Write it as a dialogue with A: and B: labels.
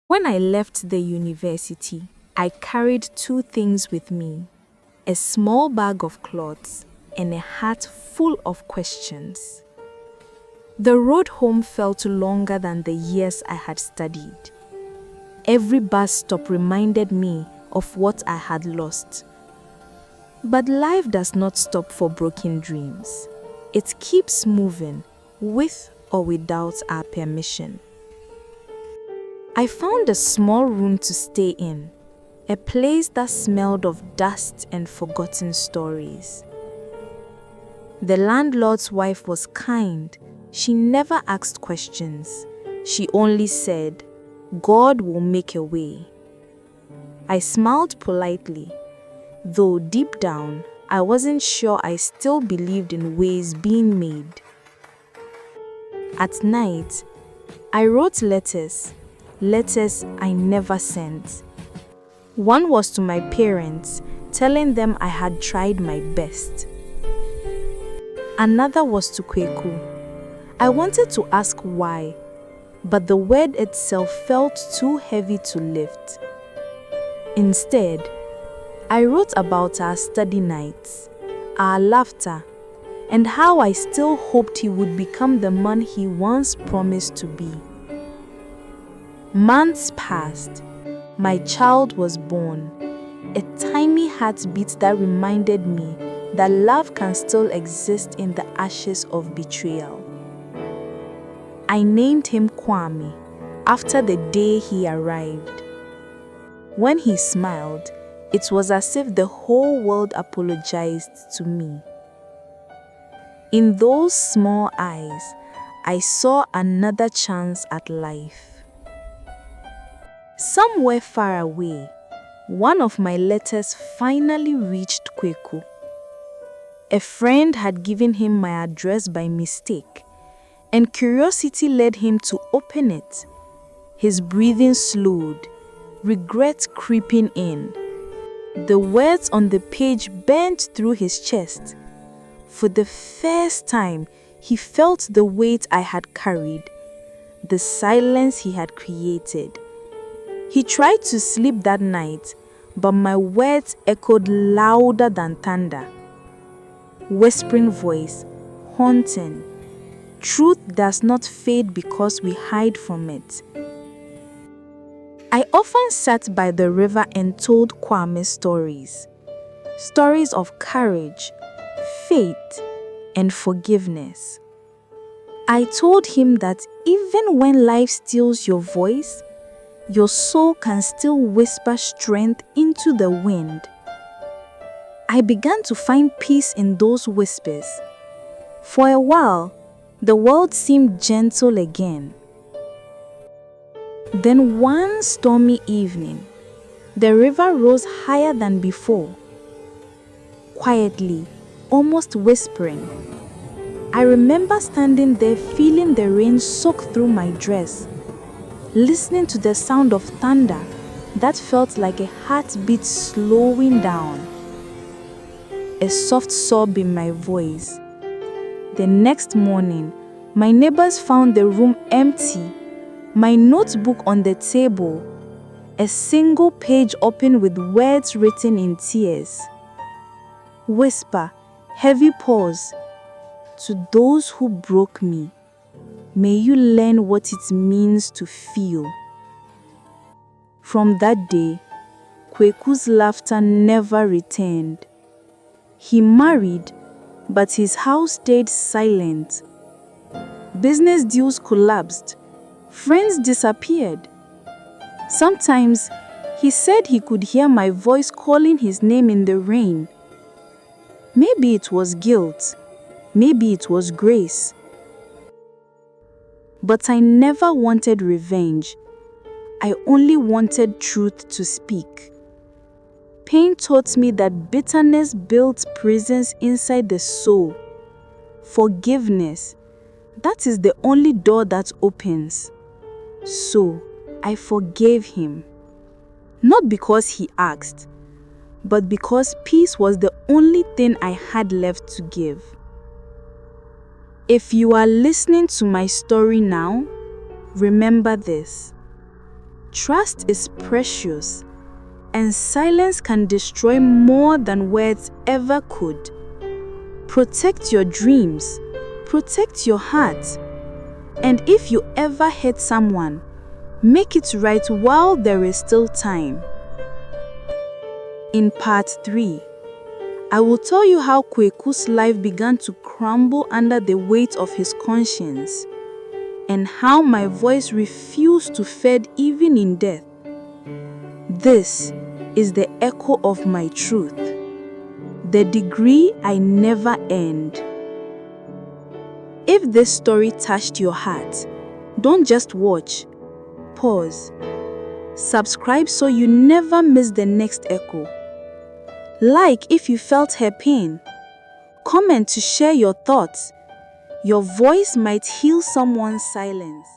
A: When I left the university, I carried two things with me: a small bag of clothes and a heart full of questions. The road home felt longer than the years I had studied. Every bus stop reminded me of what I had lost. But life does not stop for broken dreams. It keeps moving, with or without our permission. I found a small room to stay in, a place that smelled of dust and forgotten stories. The landlord's wife was kind. She never asked questions. She only said, "God will make a way." I smiled politely, though deep down, I wasn't sure I still believed in ways being made. At night, I wrote letters I never sent. One was to my parents, telling them I had tried my best. Another was to Kweku. I wanted to ask why, but the word itself felt too heavy to lift. Instead, I wrote about our study nights, our laughter, and how I still hoped he would become the man he once promised to be. Months passed. My child was born, a tiny heartbeat that reminded me that love can still exist in the ashes of betrayal. I named him Kwame after the day he arrived. When he smiled, it was as if the whole world apologized to me. In those small eyes, I saw another chance at life. Somewhere far away, one of my letters finally reached Kweku. A friend had given him my address by mistake, and curiosity led him to open it. His breathing slowed, regret creeping in. The words on the page bent through his chest. For the first time, he felt the weight I had carried, the silence he had created. He tried to sleep that night, but my words echoed louder than thunder. Whispering voice, haunting. Truth does not fade because we hide from it. I often sat by the river and told Kwame stories. Stories of courage, faith, and forgiveness. I told him that even when life steals your voice, your soul can still whisper strength into the wind. I began to find peace in those whispers. For a while, the world seemed gentle again. Then one stormy evening, the river rose higher than before. Quietly, almost whispering. I remember standing there feeling the rain soak through my dress, listening to the sound of thunder that felt like a heartbeat slowing down. A soft sob in my voice. The next morning, my neighbors found the room empty, my notebook on the table, a single page open with words written in tears. Whisper, heavy pause. To those who broke me, may you learn what it means to feel. From that day, Kweku's laughter never returned. He married, but his house stayed silent. Business deals collapsed. Friends disappeared. Sometimes, he said he could hear my voice calling his name in the rain. Maybe it was guilt. Maybe it was grace. But I never wanted revenge. I only wanted truth to speak. Pain taught me that bitterness builds prisons inside the soul. Forgiveness, that is the only door that opens. So, I forgave him. Not because he asked, but because peace was the only thing I had left to give. If you are listening to my story now, remember this. Trust is precious, and silence can destroy more than words ever could. Protect your dreams, protect your heart, and if you ever hurt someone, make it right while there is still time. In part 3, I will tell you how Kweku's life began to crumble under the weight of his conscience, and how my voice refused to fade even in death. This is the echo of my truth, the degree I never earned. If this story touched your heart, don't just watch, pause. Subscribe so you never miss the next echo. Like if you felt her pain. Comment to share your thoughts. Your voice might heal someone's silence.